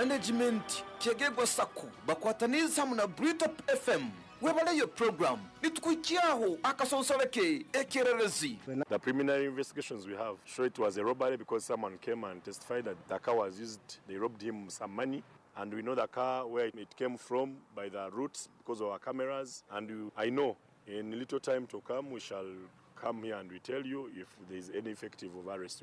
management Kyegegwa Sako bakwataniza mu na Britop FM Webaleyo program nitukuikiaho akasonsoleke ekererezi. The preliminary investigations we have show it was a robbery because someone came and testified that the car was used, they robbed him some money, and we know the car where it came from by the routes because of our cameras, and I know in a little time to come we shall come here and we tell you if there is any effective of arrest.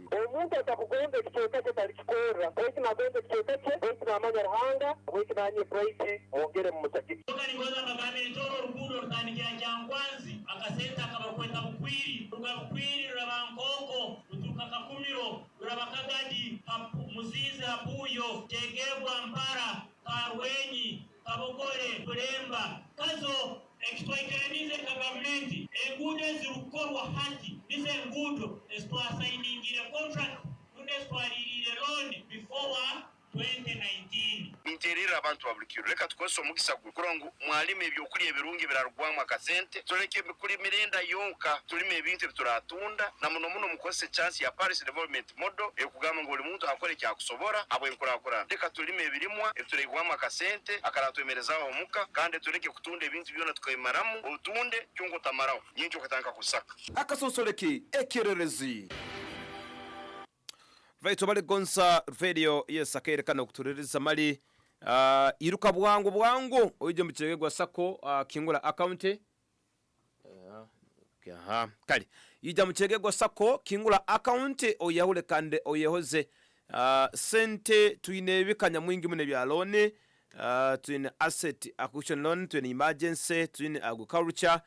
Exploitanize government engude zirukorwa hati nize ngudo signing contract kunde swalirire loan before 2019 interira abantu babukiro reka twese omugisagwe kurongo mwalime ebyo kuri ebirungi birarugwamwa kasente tureke kuri mirenda yonka turime ebintu bituratunda na muno mukose chance ya Paris development model ekugama ngo buli muntu akore kyakusobora abo enkurakura reka turime ebirimwa eturegwamwa kasente akaratwemereza omuka kandi tureke kutunda ebintu byona tukayimaramu otunde cyongo tamaraho nyincho katanka kusaka akasonsoleke ekererezi. Vaito bali gonsa radio yesakere kana kutuririza mali iruka bwangu oije mu Kyegegwa Sako kingula account kali ija mu Kyegegwa Sako kingula account oyahule kande oyehoze sente tuine bikanya mwingi mune bya loan tuine asset acquisition loan tuine emergency tuine agriculture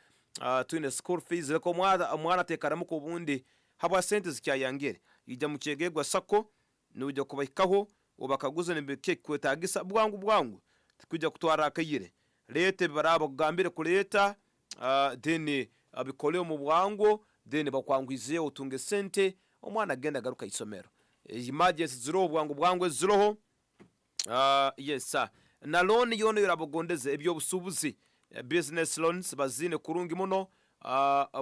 tuine school fees leko mwana tekaramu ko bundi habwa sente zikyayangere ija mu Kyegegwa Sako nujya kubahikaho ubakaguza nibike kwetagisa bwangu tukujya kutwara akayire lete barabo kugambire ku leta deni abikole mu bwangu deni bakwangwize utunge sente omwana agenda garuka isomero emergency zero bwangu ziroho yes na loan yono yorabogondeze ebyo busubuzi business loans bazine kurungi muno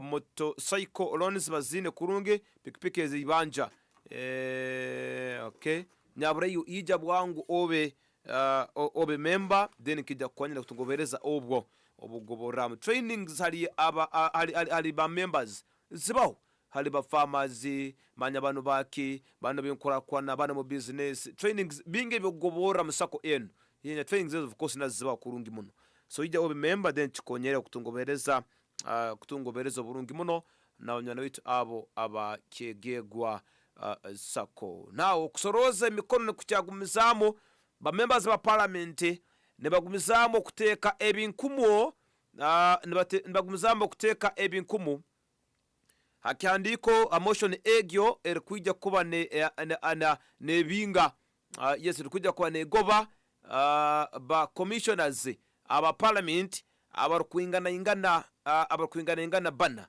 motorcycle loans bazine kurungi pikipiki zibanja okay nyaburayo ija bwangu obe member then kijya kwanyira kutungobereza obwo obugoboram trainings hali ba members zibaho hali ba farmers manya banu baki bana binkora kwana bana mu business trainings binge bigobora musako eno yenya trainings of course naziba kurungi muno so ija obe member then chikonyera kutungobereza burungi muno na onyana witu abo aba Kyegegwa Sako now kusoroza emikono kucyagumizamo ba members ba parliament ne bagumizamo kuteka ebinkumu bagumizamo kuteka ebinkumu hakyandiko a motion egyo erikujja kuba ne binga yes erikujja kuba ne goba ba commissioners aba parliament abarukwingana ingana bana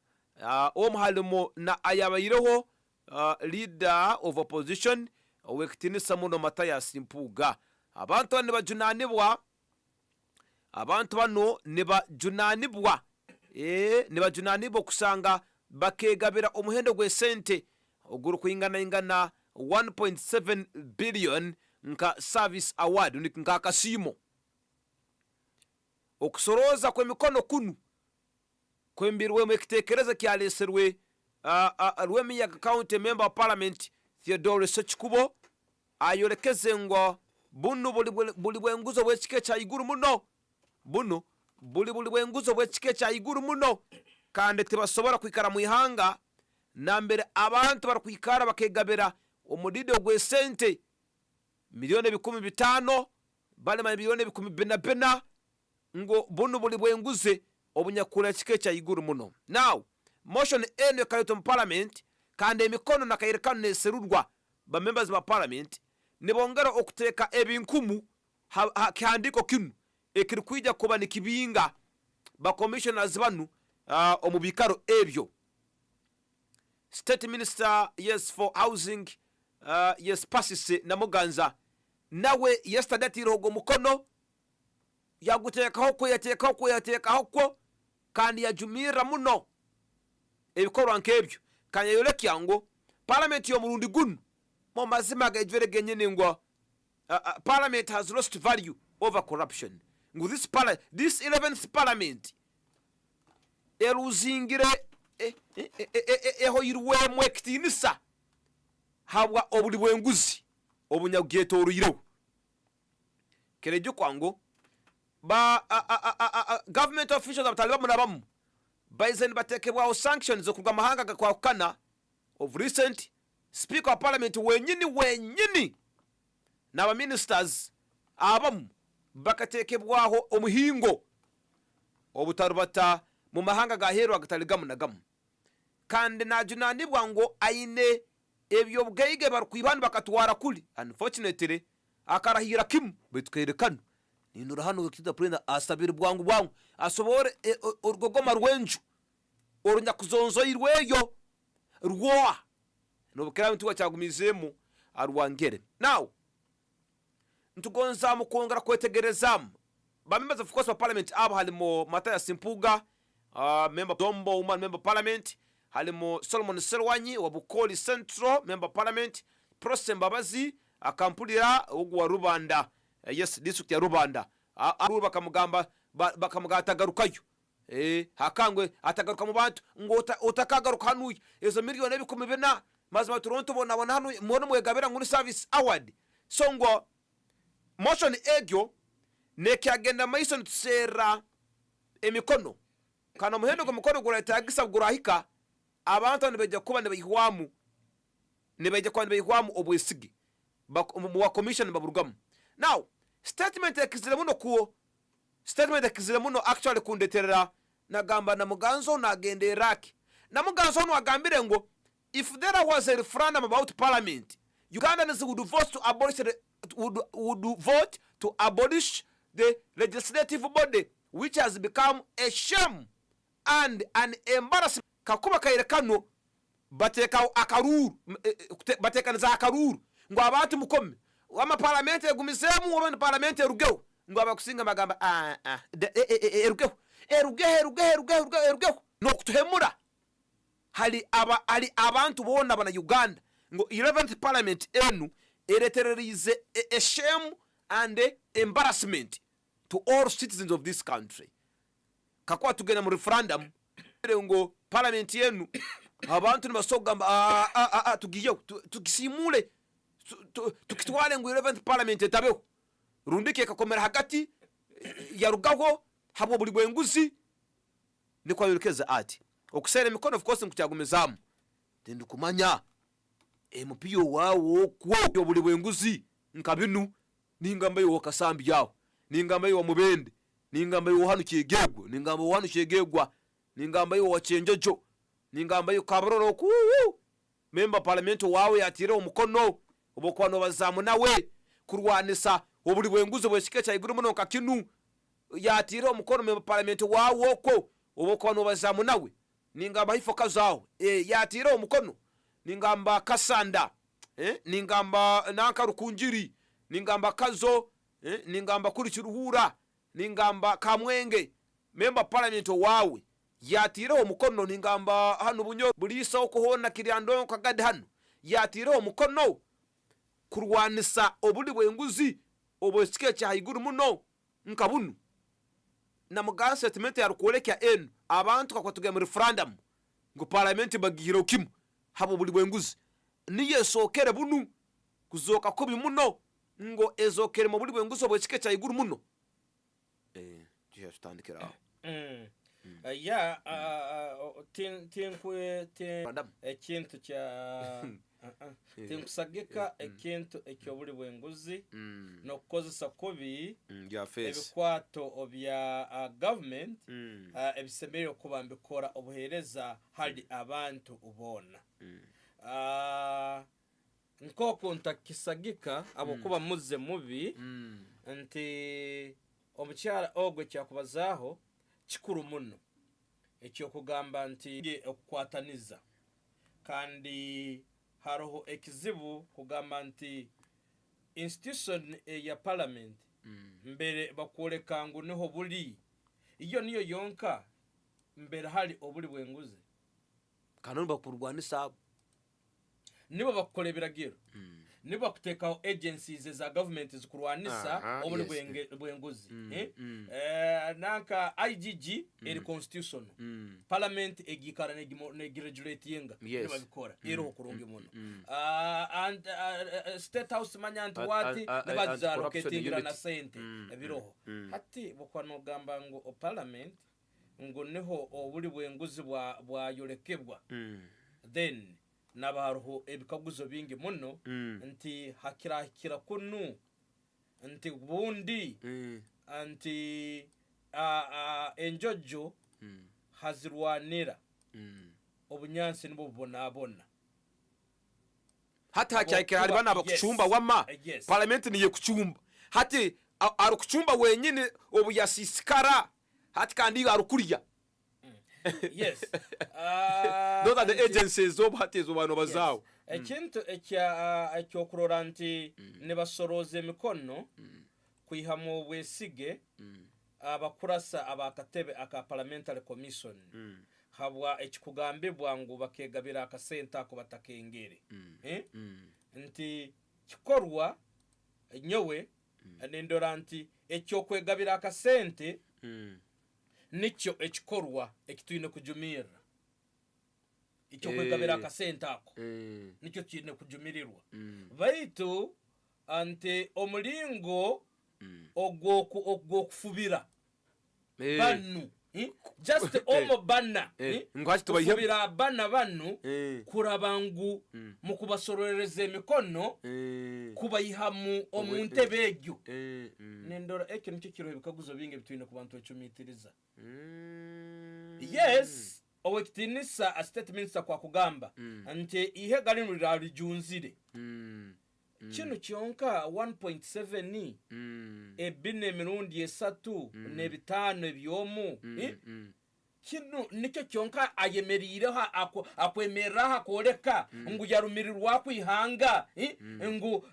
omuhalimo na ayabayireho leader of opposition wekitinisa muno Mathias Mpuuga abantu bano ne bajunanibwa kusanga bakegabira omuhendo gwe sente oguru kuingana 1.7 billion nka service award nka kasimo okusoroza kwe mikono kunu kwembirwe mekitekereza kyaleserwe Rwemi ya county member of parliament Theodore Sechikubo ayolekeze ngo bunu buli bwenguzo bwekike kya iguru muno bunu buli bwenguzo bwekike kya iguru muno kandi tibasobora kwikara mu ihanga nambere abantu barakwikara bakegabera omudido gwe sente milioni 15 bale milioni 10 ngo bunu buli bwenguze obunyakula kike kya iguru muno. Now motion eno kayoto mu parliament kandi emikono nakayirekano neserurwa ba members ba parliament nibongera okuteka ebinkumu handiko kinu ekirikwijja kuba nikibinga ba commissioners banu omubikaro ebyo. State Minister yes for housing yes Pasise na Muganza nawe yesterday tirogo mukono yaguteka hoko kandi yajumira muno ebikorwa nkebyo kanya yolekyango parliament yo murundi gunu mo mazima ga ejwere genyene ngo parliament has lost value over corruption. Ngu this 11th parliament eruzingire ehoyirwemu ekitinisa habwa obuli bwenguzi obunyabwetoruyireho kerejo kwango government officials abatali bamu nabamu baizen batekebwaho sanctions okuruga amahanga gakwakukana of recent. Speaker of parliament wenyini n'abaministers abamu bakatekebwaho omuhingo obutarubata mu mahanga gaheerwa agatali gamu na gamu kandi najunanibwa ngo aine ebyobugayige barukwibana bakatwara kuli. Unfortunately akarahira kimu bitwerekana ninura hano kitida prenda asabira bwangu asobore urugogoma rwenju orunya kuzonzo irweyo rwoa nobukera mtu wachagumizemu arwangere. Now ntugonza mu kongera kwetegerezamu members of course of parliament abo halimo Mataya Simpuga, member Dombo woman member parliament, halimo Solomon Serwanyi wa Bukoli Central member parliament, Prose Mbabazi akampulira ogwa Rubanda, yes district ya Rubanda aruba bakamugamba atagarukayo hakangwe atagaruka mu bantu ngo utakagaruka hanu ezo miliyoni ebikumi bena mazima Toronto bona hanu mwono mwegabera nguni service award. So ngo motion egyo nekyagenda Mason tusera emikono kana muhendo ko mukono guratagisa gurahika abantu nibeje kuba nibihwamu obwesigi mu commission baburugamu. Now statement ekizire muno actually kundeterera nagamba na muganzo nagende Iraq na muganzo no agambire ngo if there was a referendum about parliament, Ugandans would vote to abolish the legislative body, which has become a shame and an embarrassment. Kakuba kairekano bateka akaruru ngo abantu mukome wama parliament egumizemu wama parliament erugeo ngo abakusinga magamba erugeo no kutuhemura hali abantu bona bana Uganda ngo 11th parliament enu eretererize a shame and embarrassment to all citizens of this country. Kakwa tugena mu referendum ngo parliament yenu abantu nibasogamba tugiyo tukisimule tukitwale ngo 11th parliament etabeho rundike kakomera hagati ya rugaho habo buli bwenguzi ni kwa yurikeza ati okusera emikono of course nkutyagumezamu ndi kumanya MPO wawo kwo buli bwenguzi nkabinu ningamba yo kasambi yawo ningamba yo mubende ningamba yo hanu kyegegwa ningamba wanu kyegegwa ningamba yo wachenjojo ningamba yo kabroro ku member parliament wawe yatire omukono obokwano bazamu nawe kurwanisa obuli bwenguzi bweshike cha iguru muno kakinu yatire omukono member parliament wawo ko obokwano bazamu nawe ningamba hifo kazawo yatire omukono ningamba kasanda ningamba nankarukunjiri ningamba kazo ningamba kuri kiruhura ningamba kamwenge member parliament wawe yatire omukono ningamba hanu bunyo bulisa okuhona kiryando kagade hanu yatire omukono kurwanisa obuli bwenguzi obosike cha iguru muno nkabunu na muga statement yarukoleka enu abantu kakwatuga mu referendum ngo parliament bagihiro kimu habo buli bwenguzi niye sokere bunu kuzoka kubi muno ngo ezokere mu buli bwenguzi obosike cha iguru muno tutandikira ekintu kya tinkusagika ekintu ekyobuli bwenguzi nokukozesa kubi ebikwato obya government ebisemere okuba mbikora obuhereza hali abantu ubona nkoko ntakisagika abokuba muze mubi nti omukyala ogwe kyakubazaho kikuru muno ekyo kugamba nti okukwataniza kandi haroho ekizibu kugamba nti institution ya parliament mbere bakoleka ngo niho buli iyo niyo yonka mbere hali obuli bwenguzi kanoni bakurwanisa nibo bakolebera giro niba kutekaho agencies za government zikurwanisa obuli bwenguzi nanka IGG eri constitution parliament egikara negiregulatinga niba bikora ero kurungi muno and state house manyanti wati niba zalocatingira na sente ebiroho hati bokwano gamba ngo parliament ngo neho obuli bwenguzi bwayolekebwa then nabaruho ebikaguzo bingi muno nti hakira kunu nti bundi nti enjojo hazirwanira obunyansi nibo bonabona hati hakyakira ali bana bakuchumba wama parliament niye kuchumba hati ari kuchumba wenyine obuyasisikara hati kandi arukurya yes those are the agencies of hati zo bano bazawo ekintu ekyokurora nti nibasoroze emikono kwihamu bwesige abakurasa abakatebe aka parliamentary commission habwa ekikugambibwa ngo bakegabira akasente ako batakengere nti kikorwa nyowe nendora nti ekyokwegabira akasente nicho ekikorwa ekitwine kujumira ekyokwegabira akasente ako nicho kine kujumirirwa baitu ante omulingo ogwokufubira banu just omo bana ngwachi tubayihe kufubira bana banu kurabangu mukubasorereza emikono kubayihamu omuntu ebegyo nendora eke nicho kirohe bikaguzo binge bitwine ku bantu ecumitiriza yes owekitinisa a state minister kwa kugamba ante ihe galinu lirijunzire kino kyonka 1.7 ebine mirundi esatu nebitano ebyomu kino nicyo kyonka ayemerireho akwemereraho akoreka ngu yarumirirwa kwihanga ngu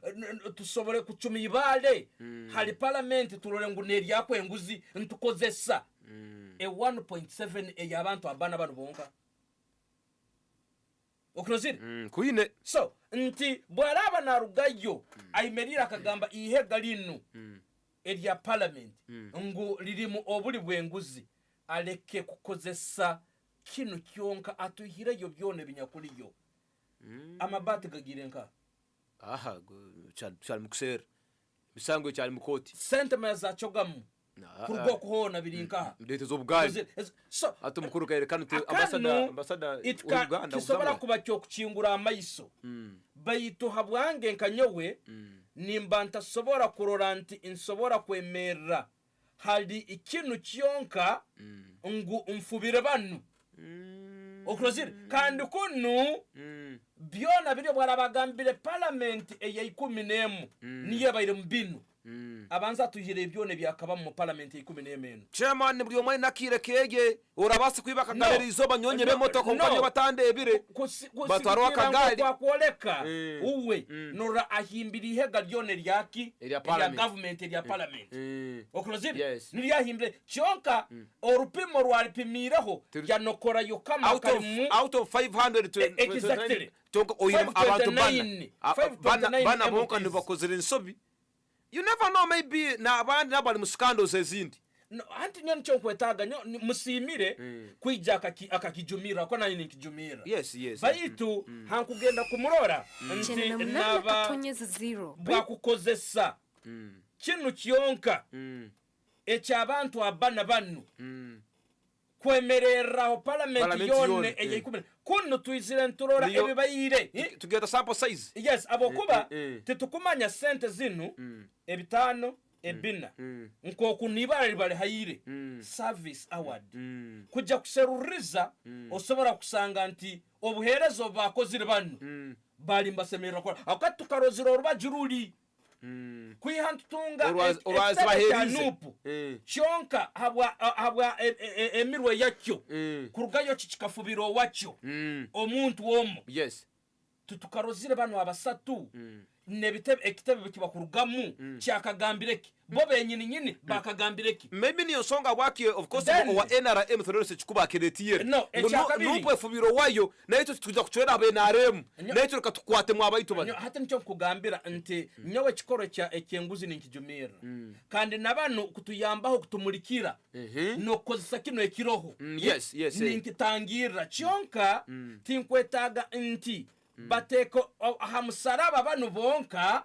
tusobore kucuma ibale hari parliament turore ngu neryakwenguzi ntukozesa 1.7 eyabantu abana bano bonka okrozire kuine so nti bwaraba narugayo ayimerira akagamba ihe galinu erya parliament ngu lirimu obuli bwenguzi aleke kukozesa kino kyonka atuhireyo byone binyakuliyo amabati gagirenka cyari mukusera bisanzwe cyari mukoti sente maza chogamu kurwo kuhona birinka ndete zo bugari so atumukuru kayerekana ambassador Uganda kisobora kuba cyo kucingura amayiso bayito habwange nkanyowe nimba ntasobora kuroranti insobora kwemera hali ikintu kyonka ngu umfubire banu okrozire kandi kunu byona biri bwarabagambire parliament eya 11 niye bayire mbinu abanza tuhire byone byakaba mu parliament ya 11 chairman buri omwe nakire kege urabase kwibaka galeri zo banyonyere moto konkanyo batandebire batwarwa kagari kwa kuoleka uwe nora ahimbiri hega lyone lyaki ya government ya parliament okrozire niri ahimbire chonka orupimo rwalipimireho yanokora yokama out of 500 to exactly tonko oyira abantu bana bonka ndibakozera insobi. You never know, maybe na abandi nabali mu scandals ezindi no anti nyo ncho kwetaga nyo musimire kwijja akakijumira ko nani nikijumira yes baitu hankugenda kumurora nti naba bwakukozesa kinu kyonka eky'abantu abana banu kwemerera parliament yone eyekumene kuno tuizire nturora ebibayire to get a sample size yes abokuba tetukumanya sente zinu ebitano ebina nko kunibara libale hayire service award kujja kuseruriza osobora kusanga nti obuherezo bakozire banu bali mbasemerera ko akatukarozira orubajuruli kwihantunga urwazibaherize chonka habwa emirwe yakyo kurugayo kikafubiro wakyo omuntu omo yes tutukarozire bano abasatu nebitebe ekitebe bikibakurugamu kyakagambireki bo benyini nyini bakagambireki maybe niyo nsonga bwaki of course wa NRM Theodore Kikuba akeretiyere numpe fubiro wayo nayo tuja kuchwera abe NRM nayo tukatukwate mu abayitu bano hata nicyo kugambira nti nyowe kikoro kya ekyenguzi ninkijumira kandi nabano kutuyambaho kutumulikira no kozesa kino ekiroho yes ninkitangira kyonka tinkwetaga nti bateko hamusaraba bano bonka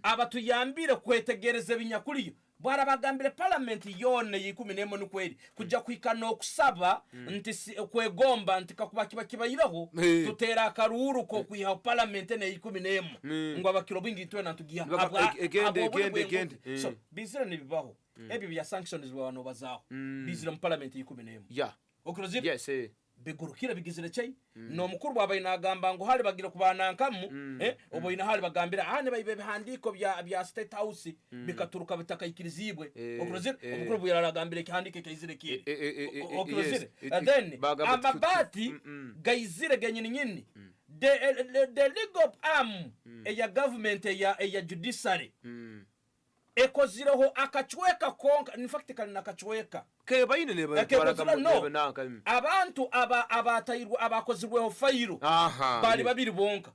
abatuyambire kwetegereza binyakuriyo bwarabagambire parliament yone yikuminem n'ukweri kujya kwikana okusaba nti kwegomba nti kakuba kibayiraho tutera akaruru ko kwiha parliament ne yikuminem ngo abakiro bingi twe nantugiha agende so bizira nibibaho ebi bya sanctions bwano bazaho bizira mu parliament yikuminem okrozi yes begurukira bigizire chay no mukuru bwabaye nagamba ngo hali bagira kubanankamu oboyina hali bagambira ane bayibe bihandiko bya state house bikaturuka bitakayikirizibwe okurozire omukuru bwo yaragambire kihandike kayizire kire okurozire then amabati gayizire genyini nyini the league of arm ya government ya judiciary ekozireho akachweka konka in fact kana nakachweka ke bayine ne baraga abantu abatayirwa abakozirweho fayiro bali babiri bonka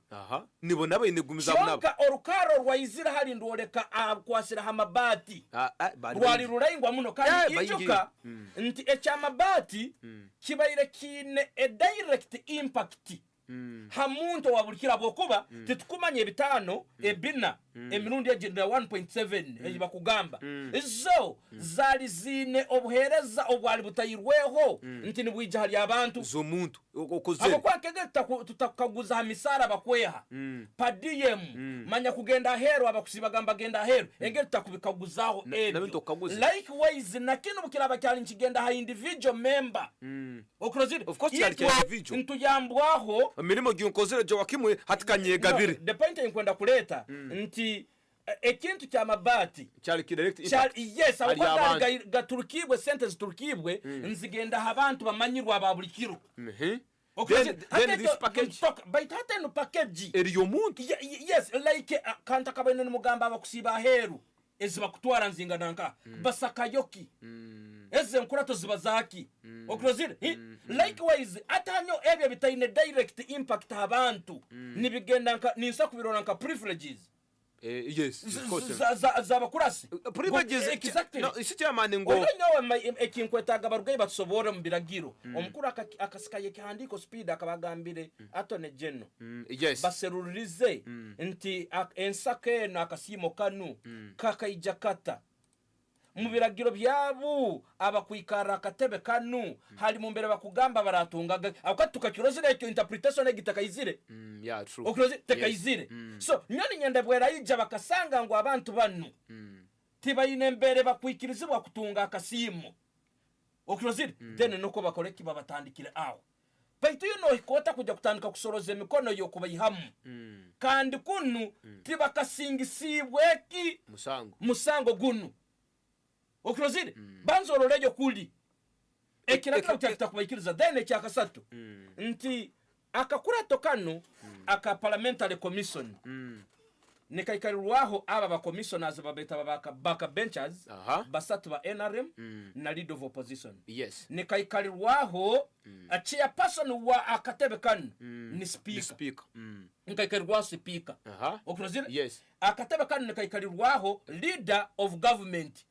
nibo nabayine gumiza nabo bonka orukaro rwayizira hari ndoreka akwasira hamabati rwari rurayingwa muno kandi ijuka nti ecyamabati kibayire kine a direct impact hamuntu wabulikira bwokuba titukumanye bitano ebina emirundi agenda 1.7 eyibakugamba zo zali zine obuhereza obwali butayirweho nti nibwija hali abantu zomuntu okozere abo kwakegeta tutakaguza hamisara bakweha padiem manya kugenda hero abakusibagamba genda hero engeri takubikaguzaho likewise nakino bukira bakyali nkigenda ha individual member okrozire of course yali individual ntuyambwaho mirimo gyonkozere jo wakimwe hatikanyegabire the point enkwenda kuleta nti ekintu kyamabati cyali direct impact yes awukanda gaturukibwe sentence turukibwe nzigenda abantu bamanyirwa ababulikiro then this package but hata no package eriyo muntu yes like kanta kabene n'umugamba abakusiba heru ezibakutwara nzinga nanka basakayoki eze nkurato zibazaki okrozire likewise atanyo ebyo bitayine direct impact abantu nibigenda ninsa kubirona nka privileges yes of course zabakurasi privileges exactly no isityamane ngo onyo ekinkwetaga barugay batsobora mu biragiro omukuru akasikaye kihandiko speed akabagambire atone geno yes baserurize nti ensake na akasimo kanu kakaijakata mu biragiro byabo abakwikara akatebe kanu hali mu mbere bakugamba baratungaga akatuka kirozire ecyo interpretation egitakayizire yeah true okroze tekayizire so nyoni nyende bwera yija bakasanga ngo abantu banu tibayine mbere bakwikirizibwa kutunga akasimo okroze then nuko bakoreki babatandikire aho baitu yuno ikota kujya kutandika kusoroza emikono yo kubayihamu kandi kunu tibakasingisibweki musango gunu okrozire banzororejo kuli ekiraka kitakubayikiriza then ekyakasatu nti akakurato kanu aka parliamentary commission nikaikarirwaho aba ba commissioners babeta baka benchers basatu ba NRM na leader of opposition yes nikaikarirwaho a chairperson wa akatebe kanu ni speaker nikaikarirwaho speaker okrozire yes akatebe kanu nikaikarirwaho leader of government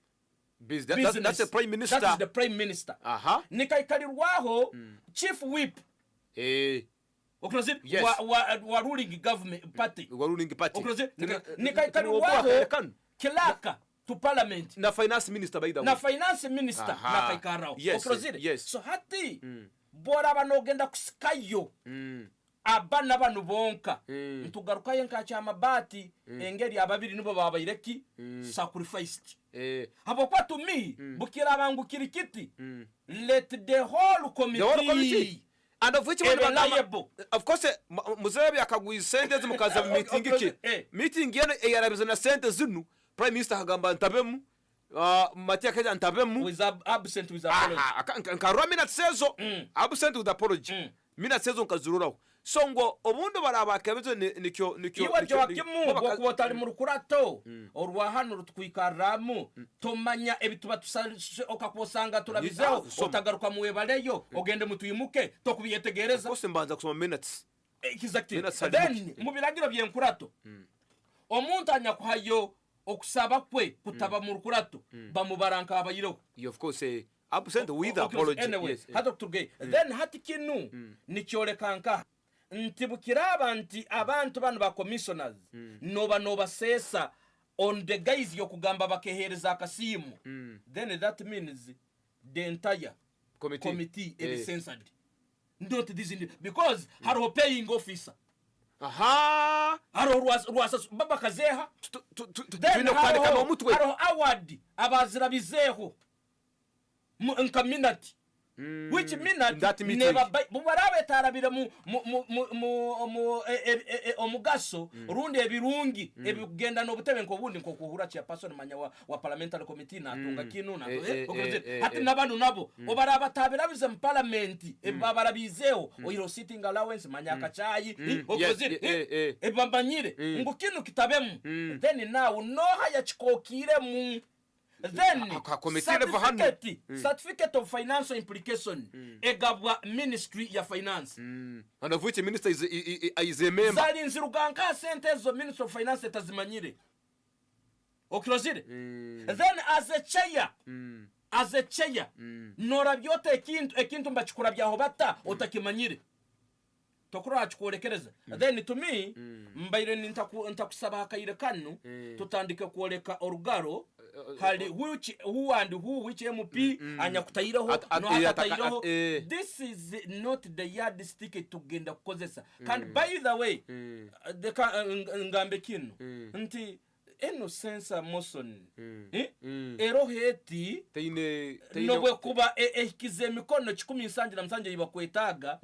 that's the prime minister. That is the prime minister. Nikaikarirwaho chief whip. Okrozire yes. wa ruling government party. Wa ruling party. Okrozire nikaikarirwaho kilaka to parliament. Na finance minister by the way. Na finance minister nakaikarao. Okrozire. Yes. So hati bora banogenda kusikayo. Abana banu bonka ntugarukaye nkacha amabati engeri ababiri nibo babayireki sacrificed habo kwa tumi bukira bangu kirikiti let the whole committee and of which one of course muzebi akagwisendeze mukaza meeting iki meeting yene eyarabizo na sente zinu prime minister hagamba ntabemu Matia kaja ntabemu with absent with apology nkarwa mina tsezo absent with apology mina tsezo nkazururaho so ngo obundo barabakabezo nikyo iwe Joakimu bokubotali mu rukurato orwa hano rutwikaramo tomanya ebituba tusashe okakosanga turabizeho otagaruka mu Webaleyo ogende mutuyimuke tokubiyetegereza kose mbanza kusoma minutes exactly then mu biragiro byenkurato omuntu anyakuhayo okusaba kwe kutaba mu rukurato bamubaranka abayiro of course absent with apology anyway hato tuge then hatikinu nikyolekanka ntibukira abantu bano ba commissioners noba sesa on the guys yokugamba bakehereza akasimu then that means the entire committee is censored not this because haro paying officer haro rwasa baba kazeha twino kwandika mu mutwe haro award abazirabizeho nkaminati which minati never bubarabe tarabira mu omugaso rundi ebirungi ebigenda n'obutebe nko bundi nko kuhura cha person manya wa parliamentary committee natunga kinu na hati nabantu nabo obaraba tabira bize mu parliament ebabarabizeho oyiro sitting allowance manya kachayi okozire ebambanyire ngo kinu kitabemu then now no haya chikokire mu then certificate of financial implication egabwa ministry ya finance and of which minister is a member zali nziruganka sentezo ministry of finance tazimanyire okrozire then as a chair nora byote ekintu mbachikura byaho bata otakimanyire tokura achikorekereza then to me mbaire ntakusaba hakayire kanu tutandike kuoleka orugaro hali which MP anyakutayireho no hatatayireho this is not the yardstick tugenda kukozesa kandi by the way ngambe kino nti eno sensa moson ero heti nobwe kuba ekize mikono 17 yibakwetaga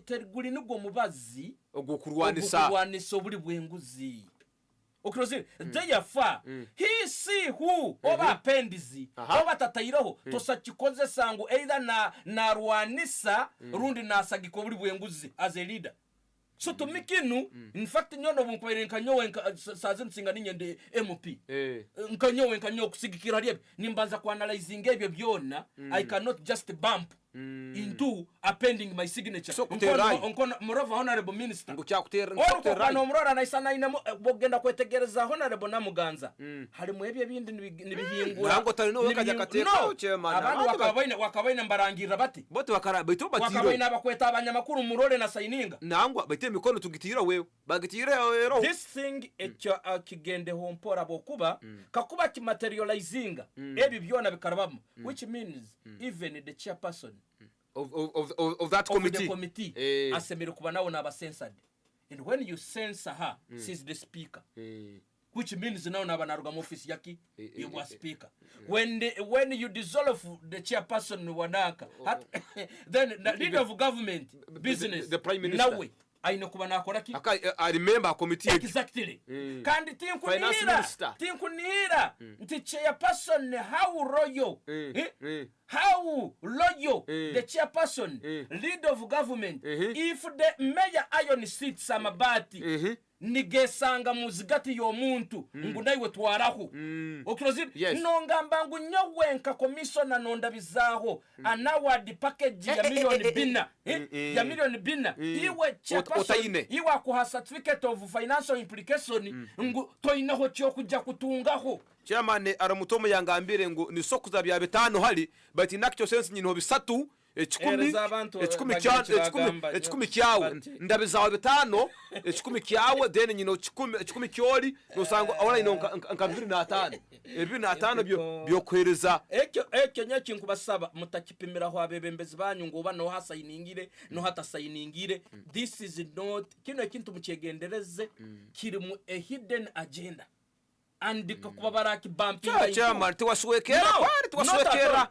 terguli nubwo mubazi ogukurwanisa obuli bwenguzi okrozire therefore he see who oba appendizi oba tatayireho tosakikoze sangu either na rwanisa rundi nasagiko buli bwenguzi as a leader so to mikinu in fact nyono bunkwere nkanyowe sazi nsinga ninyende MP nkanyowe kusigikira liebe nimbanza ku analyzing ebyo byona I cannot just bump into appending my signature so onkono moreover honorable minister ngucyakutera no murora naisana ine bogenda kwetegereza honorable namuganza hari mu ebyo bindi nibihingura nango tari no wekaja kateka chairman abantu wakabaina mbarangira bati bote bakarabito batiro wakabaina bakweta abanyamakuru murore na signinga nangwa bite mikono tugitira wewe bagitira ero this thing echo kigende hompora bokuba kakuba ki materializinga ebi byona bikarabamo which means even the chairperson of that committee asemere kuba nawo nabacensored and when you censor her she's the speaker which means now nabanaruga mu office yaki you was speaker when you dissolve the chairperson wanaka then the leader of government business the prime minister nawe aine kuba nakora ki I remember committee exactly kandi tinkunira nti chairperson how royal the chairperson leader of government if the mayor iron seats amabati nigesanga muzigati y'omuntu ngunaiwe twaraho okrozire nongamba ngunyowenka commissioner nondabizaho an award package ya million bina iwe chairperson iwe akuha certificate of financial implication ngu toinaho cyo kujya kutungaho chairman aramutomo yangambire ngo ni sokuza bya bitano hali but in actual sense nyino bisatu ekikumi kyawe ndabizaho bitano ekikumi kyawe then nyino ekikumi kyoli nosanga awala ino nka 25 byokwereza ekyo nyaki nkubasaba mutakipimiraho abebembezi banyu ngo bano hasayiningire no hatasayiningire this is not kino kintu mucyegendereze kiri mu a hidden agenda andika kuba baraki bumping chairman tiwaswekera kwari tiwaswekera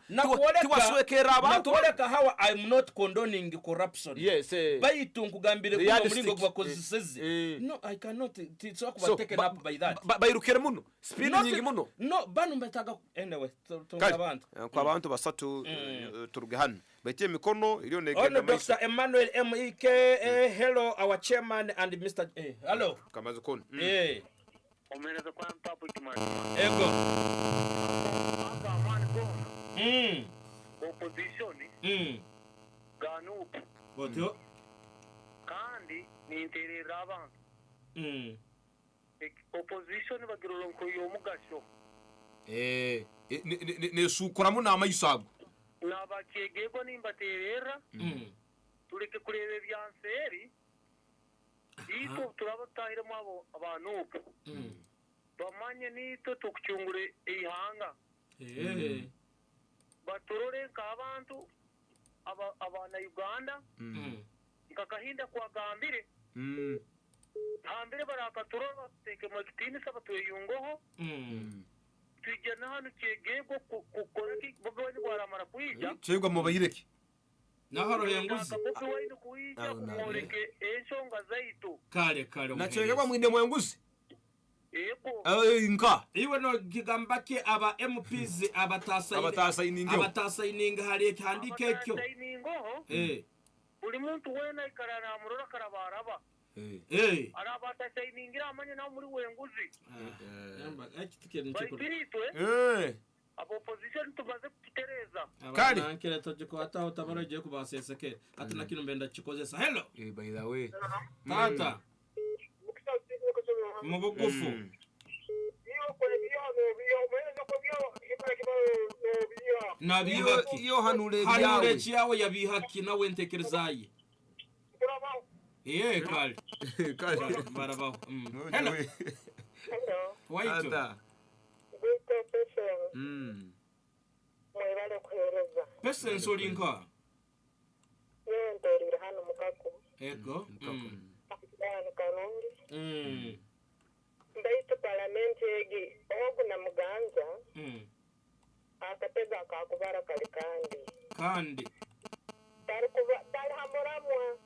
abantu nakoleka how I'm not condoning corruption. Yes, baitu nkugambire kuno mulingo gwakozeseze. No, I cannot titso kuba taken up by that. Bairukire muno speed nyingi muno. No, banu mbetaga anyway abantu kwa abantu basatu turuge hano baitie mikono iliyo negenda Dr. Emmanuel MEK. Hello our chairman and Mr. Hello kamazo kon omeneza kwa public man ego aba man go opposition ganu boto kandi ni interera abantu opposition bagironko yo mugasho ne sukuramo nama yisago nabakegego nimbaterera tureke kurebe byanseri ito turabatahire mu abantu bamanye nito tukucyungure ihanga baturore nk'abantu abana Uganda nkakahinda kwa gambire hambere barakaturora bateke mu kitini sabatuyungoho tujyana hano kegego kukora ki bogoni baramara kuyija cyegwa mu bayireke naharo yenguzi bogoni kuyija kumureke enshonga zaito kale nachegwa mwinde mwenguzi ego inka iwe no gigambake aba MPs abatasa ininga hali handike kyo buli muntu wena ikarana murora karabaraba arabata shiningira amanye na muri wenguzi yamba akitikere nchiko abo opposition tumaze kutereza kali nankere tojiko hata utabaraje kubaseseke ati nakino mbenda chikozesa hello by the way tata mubugufu iyo hanure cyawe yabihaki nawe ntekerezaye kali barabaho hello hello mwebale kuhereza pesa nsolinka yendorira hano mukako ego yani karongi ndaitu parliament egi ogu na muganja akatega akakubara kali kandi tari hamoramwa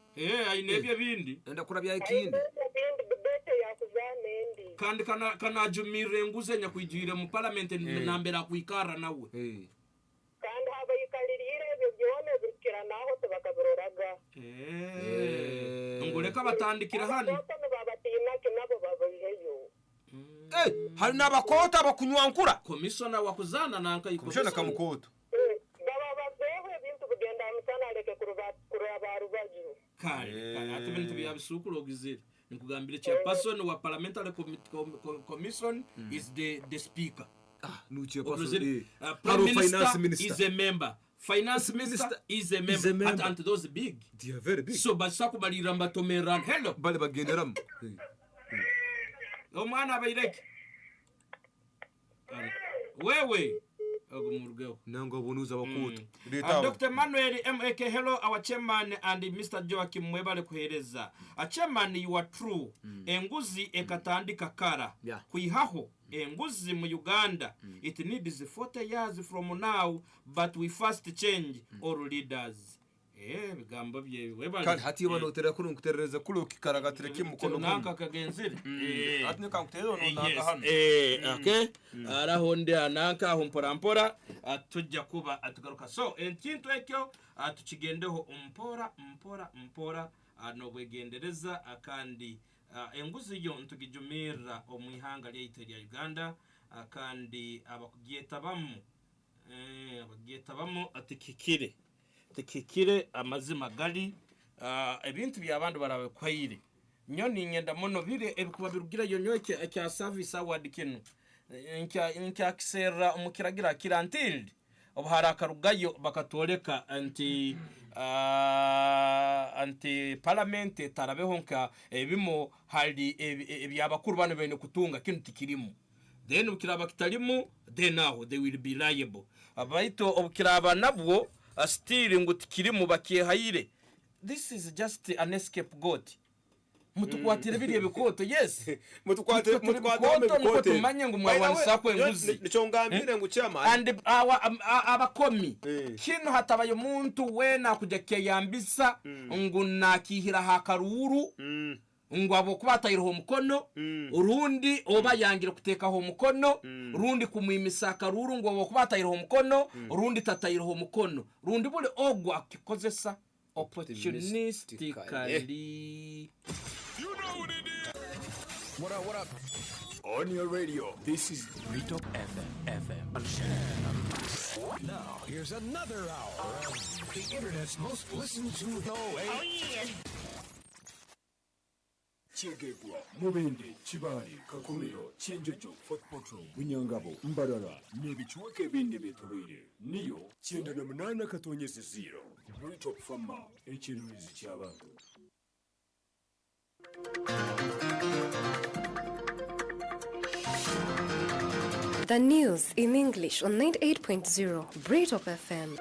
ainebye bindi enda kurabya ikindi bete yakuzana endi kandi kana jumire nguze nyakwijire mu parliament nambera kuikara nawe kandi haba yikalirire ebyo byone bikira naho tubakabiroraga ngoleka batandikira hano babatina kinabo babajeyo hari nabakota bakunywankura commissioner wakuzana nanka commissioner kamukoto kale ati bintu byabisukuro gizire nikugambira chairperson wa parliamentary commission is the speaker no chairperson finance minister is a member finance minister is a member and those big they are very big so basaku baliramba tomeran hello bale bagenderam omwana abayireke wewe ogumurugeo nango bonuza bakuto Dr. Manuel MEK hello our chairman and Mr. Joachim mwebale kuhereza a chairman you are true enguzi ekatandika kara kuihaho enguzi mu Uganda it needs 40 years from now but we first change all leaders bigambo bye webale kandi hati bano utera kurungutereza kuruki karagatire kimukono naka kagenzire ati nika kuterero naka hano okay arahonde anaka hompora atujja kuba atugaruka so enkintu ekyo atukigendeho mpora no bwegendereza akandi enguzi yo ntugijumira omwihanga lyaitu lya Uganda akandi abagyetabamo atikikire amazima gali ebintu by'abantu barawe kwayire nyoni ngenda mono bire ebikuba birugira yo nyoke kya service award kinu nkya kisera umukiragira kirantilde obhara karugayo bakatoleka anti parliament tarabeho nka ebimo hali ebyabakuru bane bene kutunga kintu tikirimu then ukiraba kitalimu then now they will be liable abaito obukiraba nabwo still ngutikirimu bakihayire this is just an escape goat mutukwatire biriya bikoto yes mutukwate nuko tumanye ngo mwawanisa kwenguzi nico ngambire ngo cyama and abakomi kino hatabaye umuntu we nakujya yambisa ngo nakihira hakaruru ngo abo kubatayiraho mukono urundi oba yangira kutekaho mukono urundi kumwimisa akaruru ngo abo kubatayiraho mukono urundi tatayiraho mukono urundi bule ogwa akikozesa opportunistically. You know what it is. What up? On your radio, this is Retop FM. Now, here's another hour of the internet's most listened to Chegegwa, Mubende, Chibari, Kakumiro, Chenjojo, Fort Potro, Bunyangabo, Mbarara, Nebichuake Bindi Bitobire, Neo, Chenda Namanana Katonyes Zero, Retop Fama, Echiruiz Chabango. The news in English on 98.0 Retop FM.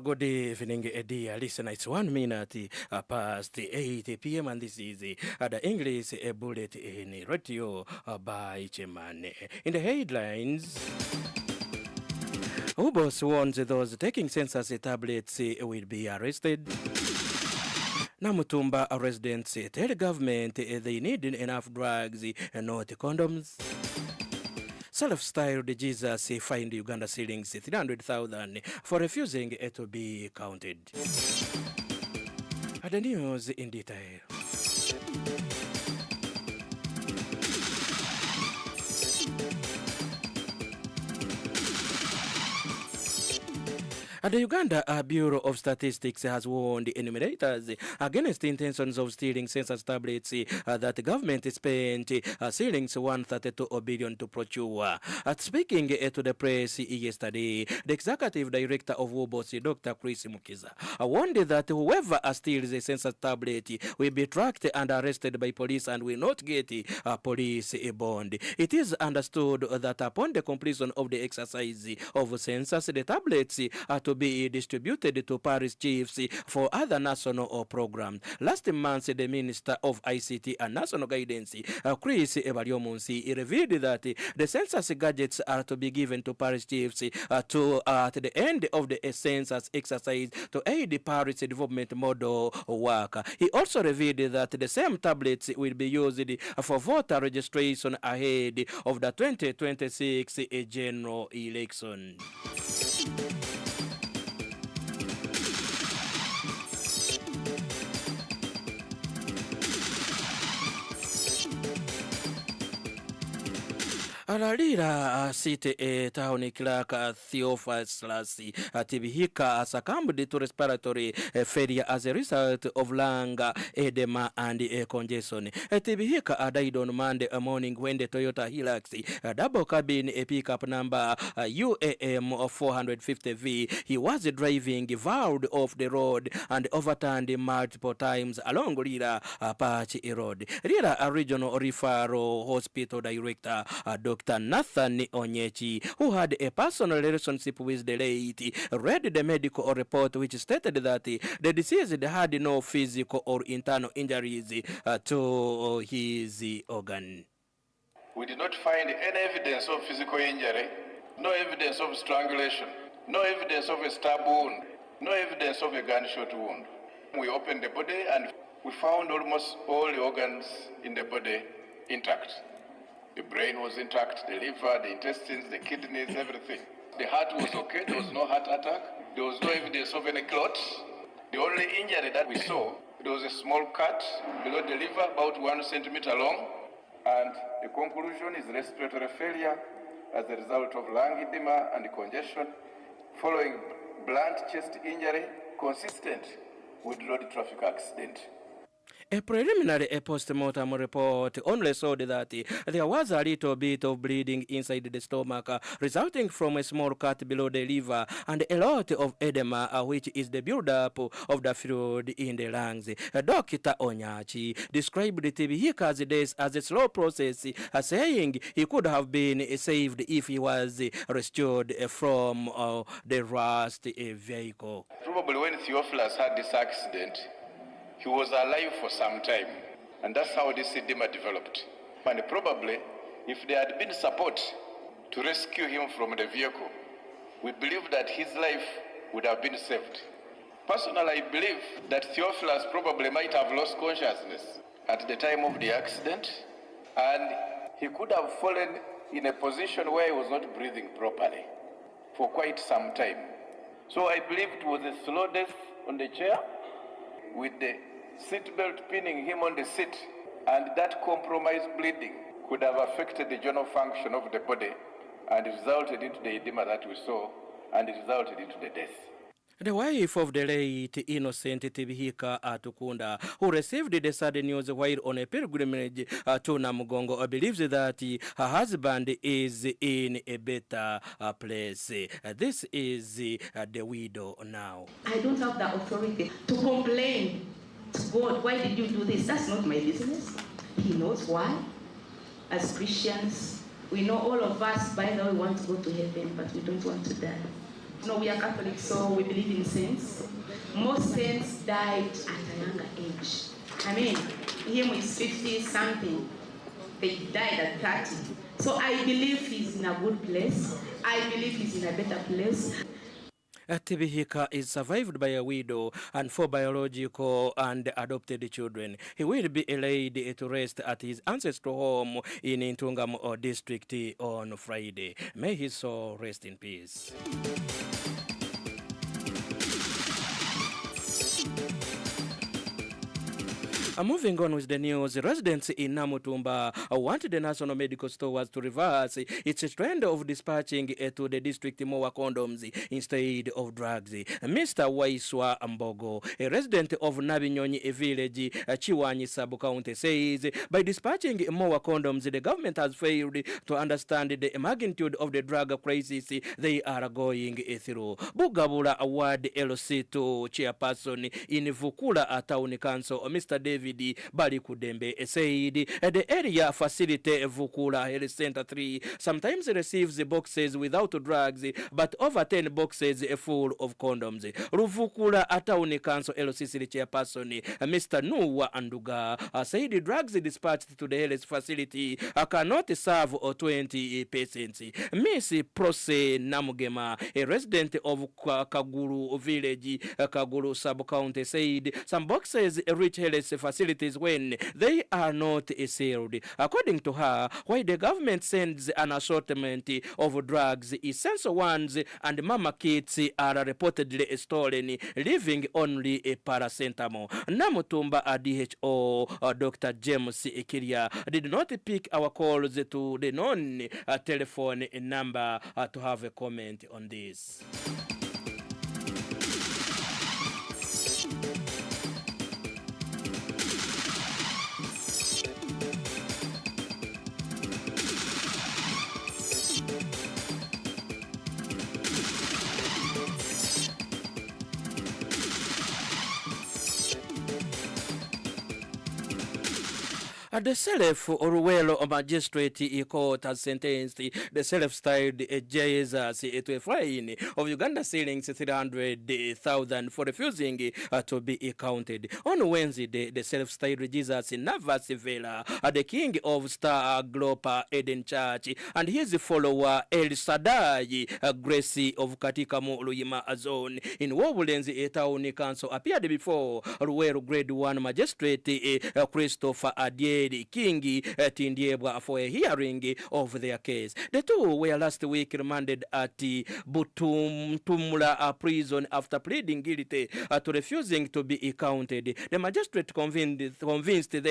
Good evening, dear listener. It's 1 minute past 8 p.m. and this is the English bullet in radio by Chairman. In the headlines, Ubos warns those taking census tablets will be arrested. Namutumba residents tell government they need enough drugs and not condoms. Self-styled Jesus fined Uganda shillings 300,000 for refusing to be counted. The news in detail. The Uganda Bureau of Statistics has warned enumerators against intentions of stealing census tablets that the government spent shillings 132 billion to procure. Speaking to the press yesterday, the executive director of WOBOS, Dr. Chris Mukiza, warned that whoever steals a census tablet will be tracked and arrested by police and will not get a police bond. It is understood that upon the completion of the exercise of census, the tablets are to be distributed to parish chiefs for other national programs. Last month, the Minister of ICT and National Guidance, Chris Ebaliomunsi, revealed that the census gadgets are to be given to parish chiefs at the end of the census exercise to aid the parish development model work. He also revealed that the same tablets will be used for voter registration ahead of the 2026 general election. Alalira city town clerk Theophilus Tibihika succumbed to respiratory failure as a result of lung edema and congestion. Tibihika died on Monday morning when the Toyota Hilux double cabin pickup number UAM 450V he was driving vowed off the road and overturned multiple times along Lira Apache Road. Lira Regional Referral Hospital Director Dr. Nathan Onyechi, who had a personal relationship with the late, read the medical report which stated that the deceased had no physical or internal injuries to his organ. We did not find any evidence of physical injury No evidence of strangulation. No evidence of a stab wound. No evidence of a gunshot wound. We opened the body and we found almost all the organs in the body intact. The brain was intact, the liver, the intestines, the kidneys, everything. The heart was okay, there was no heart attack. There was no evidence of any clot. The only injury that we saw, there was a small cut below the liver, about 1 centimeter long. And the conclusion is respiratory failure as a result of lung edema and congestion following blunt chest injury consistent with road traffic accident. A preliminary post-mortem report only showed that there was a little bit of bleeding inside the stomach, resulting from a small cut below the liver and a lot of edema, which is the build-up of the fluid in the lungs. Dr. Onyachi described Tibihika's death as a slow process, saying he could have been saved if he was rescued from the rust vehicle. Probably when Theophilus had this accident, he was alive for some time, and that's how this edema developed. And probably, if there had been support to rescue him from the vehicle, we believe that his life would have been saved. Personally, I believe that Theophilus probably might have lost consciousness at the time of the accident, and he could have fallen in a position where he was not breathing properly for quite some time. So I believe it was a slow death on the chair, with the seatbelt pinning him on the seat, and that compromised bleeding could have affected the general function of the body and resulted into the edema that we saw and resulted into the death. The wife of the late Innocent Tibihika Atukunda, who received the sad news while on a pilgrimage to Namugongo, believes that her husband is in a better place. This is the widow now. I don't have the authority to complain to God, why did you do this? That's not my business. He knows why. As Christians, we know all of us, by the way, want to go to heaven, but we don't want to die. No, we are Catholics, so we believe in saints. Most saints died at a younger age. I mean, him is 50-something. They died at 30. So I believe he's in a good place. I believe he's in a better place. Tibihika is survived by a widow and 4 biological and adopted children. He will be laid to rest at his ancestral home in Ntungamo district on Friday. May his soul rest in peace. Moving on with the news, residents in Namutumba wanted the National Medical Stores to reverse its trend of dispatching to the district more condoms instead of drugs. Mr. Waiswa Mbogo, a resident of Nabinyonyi village, Chiwanyi sub-county, says by dispatching more condoms, the government has failed to understand the magnitude of the drug crisis they are going through. Bugabula Award LC2 chairperson in Vukula Town Council, Mr. David Bali Kudembe, said the area facility Vukula Health Center 3 sometimes receives boxes without drugs, but over 10 boxes full of condoms. Ruvukula Town Council LCC chairperson Mr. Nuwa Anduga said the drugs dispatched to the health facility cannot serve 20 patients. Miss Prose Namugema, a resident of Kaguru village, Kaguru sub-county, said some boxes reach health facilities when they are not sealed. According to her, why the government sends an assortment of drugs, essential ones and mama kits are reportedly stolen, leaving only a paracetamol. Namutumba DHO Dr. James Ikiria did not pick our calls to the non-telephone number to have a comment on this. The Self-Oruwelo Magistrate Court has sentenced the self-styled Jesus to a fine of Uganda shillings 300,000 for refusing to be counted. On Wednesday, the self-styled Jesus Navas Vela, the king of Star Glopa Eden Church, and his follower El Sadai Gracie of Katikamu Luyima Zone in Wobulenzi Town Council appeared before Ruwero Grade 1 Magistrate Christopher Adieri Kingi Tindiebwa for a hearing of their case. The two were last week remanded at Butumula prison after pleading guilty to refusing to be counted. The magistrate convicted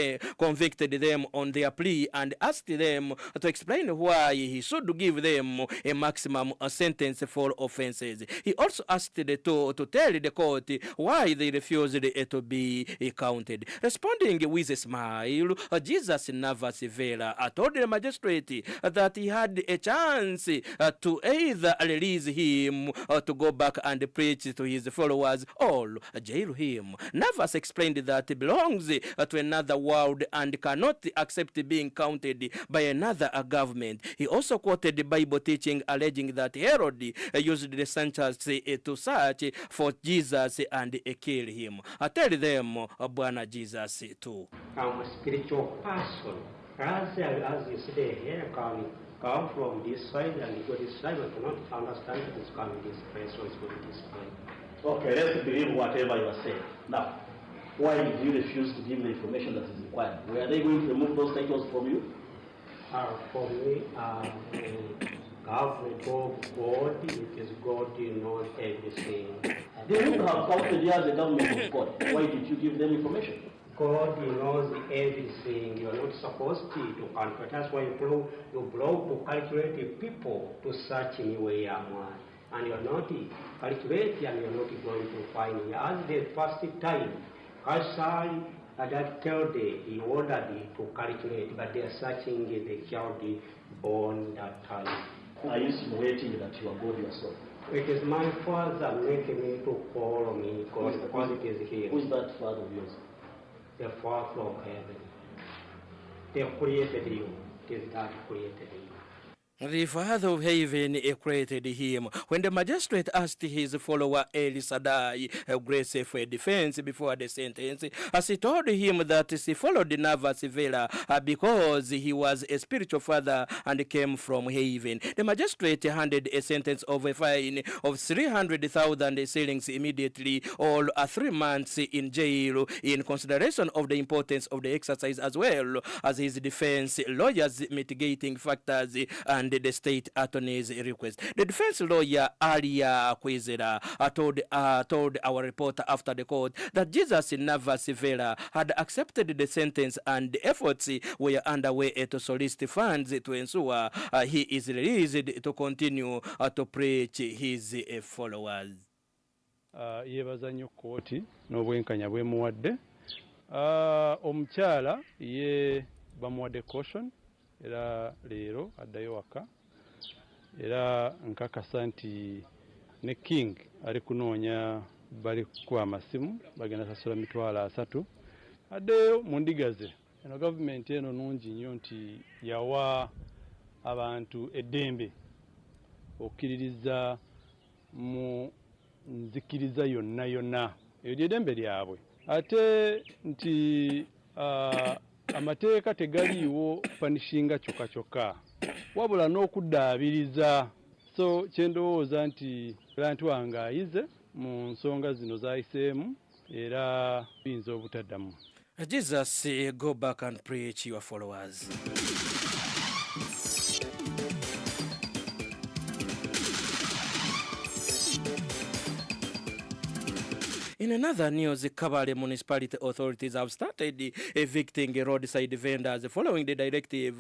them on their plea and asked them to explain why he should give them a maximum sentence for offenses. He also asked the two to tell the court why they refused to be counted. Responding with a smile, Jesus Navas Vela told the magistrate that he had a chance to either release him or to go back and preach to his followers or jail him. Navas explained that he belongs to another world and cannot accept being counted by another government. He also quoted the Bible teaching alleging that Herod used the census to search for Jesus and kill him. I tell them, Bwana Jesus too. I'm a spiritual person. As you say here, come from this side and go this side, I cannot understand that it's coming this place or it's going this way. Okay, let's believe whatever you are saying. Now, why did you refuse to give the information that is required? Were they going to remove those titles from you? For me, government of God, it is God who knows everything. They would have counted you as the government of God. Why did you give them information? God knows everything. You are not supposed to calculate. That's why you blow to calculate the people to search anywhere. And you are not calculating and you are not going to find it. As the first time, Kasai that killed he ordered to calculate, but they are searching the child on that time. Are you insinuating that you are God yourself? It is my Father making me to call me God because it is Him. Who is that Father of yours? The Father of heaven. They created you. It is God created you. The Father of heaven created him. When the magistrate asked his follower El Sadai Grace for a defense before the sentence, as he told him that he followed Navas Vela because he was a spiritual father and came from heaven, the magistrate handed a sentence of a fine of 300,000 shillings immediately, or 3 months in jail, in consideration of the importance of the exercise as well as his defense lawyers' mitigating factors and the state attorney's request. The defense lawyer Alia Kwizera told our reporter after the court that Jesus Navas Vela had accepted the sentence and the efforts were underway to solicit funds to ensure he is released to continue to preach his followers. Yebaza nnyo kooti n'obwenkanya bwemuwadde. Omukyala ye bamuwadde caution era leero addayo waka, era nkakasa nti ne King ali kunoonya bali ku amasimu bagenda sasula $300 addeyo mu ndiga ze. Eno gavumenti eno nungi nnyo nti yawa abantu eddembe okkiririza mu nzikiriza yonna yonna, eyo ly'eddembe lyabwe. Ate nti amateeka tegaliiwo panishinga kyokka wabula n'okuddaabiriza. So kyendowooza nti abantu wange ayize mu nsonga zino zayiseemu era biyinza obutaddamu. Jesus, go back and preach your followers. In another news, Kabale municipality authorities have started evicting roadside vendors following the directive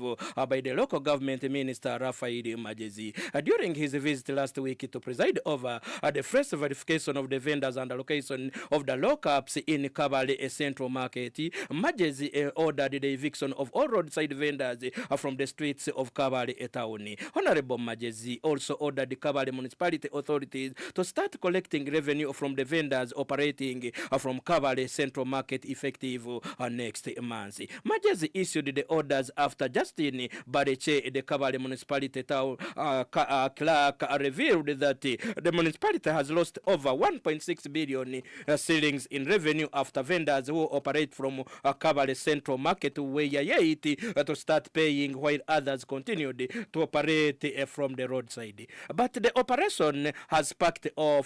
by the local government minister Raphael Majezi. During his visit last week to preside over the first verification of the vendors and allocation of the lockups in Kabale Central Market, Majezi ordered the eviction of all roadside vendors from the streets of Kabale town. Honorable Majezi also ordered the Kabale municipality authorities to start collecting revenue from the vendors operating operating from Kabale Central Market effective next month. Majes issued the orders after Justin Bareche, the Kabale municipality town clerk, revealed that the municipality has lost over 1.6 billion shillings in revenue after vendors who operate from Kabale Central Market were yet to start paying while others continued to operate from the roadside. But the operation has sparked anger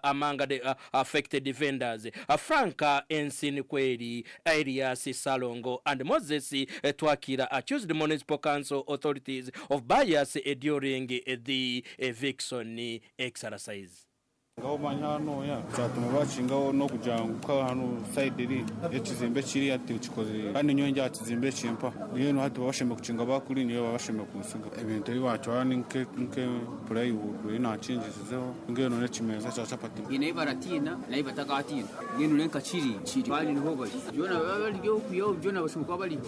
among the affected vendors. Franca Ensinikweli, Elias Salongo, and Moses Twakira accused the municipal council authorities of bias during the eviction exercise. Ngao ya cyatuma bacingaho no kujanguka hano side iri ekizimbe kiri ati ukikoze kandi nyonge atizimbe chimpa niyo no hati basheme kucinga bakuri niyo babasheme kunsiga ibintu bibacho hani nke plywood ina changezeho ngeno ne chimeza cha chapati ine baratina na ibatakatina ngeno lenka chiri bali niho bali jona bali yo jona bashumuka bali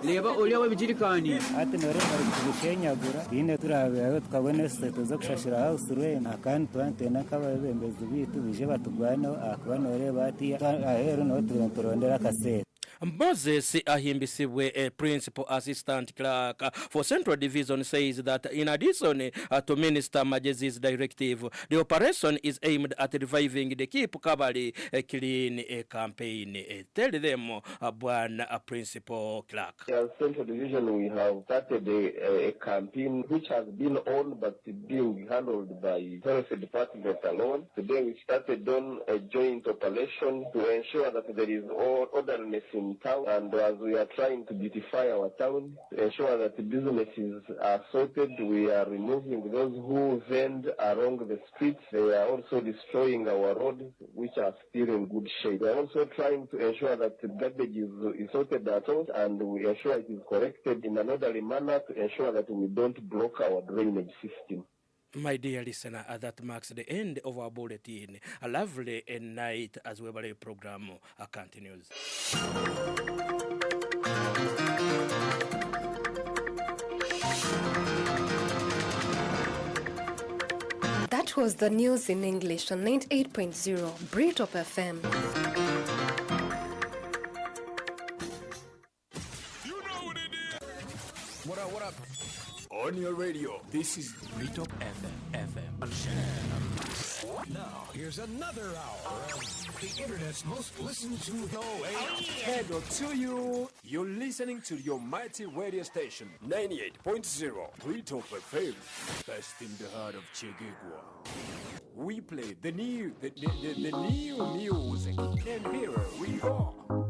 leba oliya wabijirikani ati nore bari kubishenyagura ine turabe twabone seto zo kushashira house rwe akandi twantena kaba bembezi bitu bije batugwana akwanore bati ahero no turondera kasete. Moses Ahimbisibwe, a principal assistant clerk for Central Division, says that in addition to Minister Majezi's directive, the operation is aimed at reviving the Keep Kabale Clean campaign. Tell them, Bwana principal clerk. As Central Division, we have started a campaign which has been on but being handled by Health Department alone. Today we started on a joint operation to ensure that there is orderliness in town, and as we are trying to beautify our town, to ensure that the businesses are sorted, we are removing those who vend along the streets. They are also destroying our roads, which are still in good shape. We are also trying to ensure that the garbage is sorted at all, and we ensure it is corrected in an orderly manner to ensure that we don't block our drainage system. My dear listener, that marks the end of our bulletin. A lovely night as Webaleyo program continues. That was the news in English on 98.0 Britop FM. What up? On your radio, this is Britop FM. Now, here's another hour of the internet's most listened to Hello to you. You're listening to your mighty radio station, 98.0 Britop FM, best in the heart of Chigigwa. We play the new music, and here we go.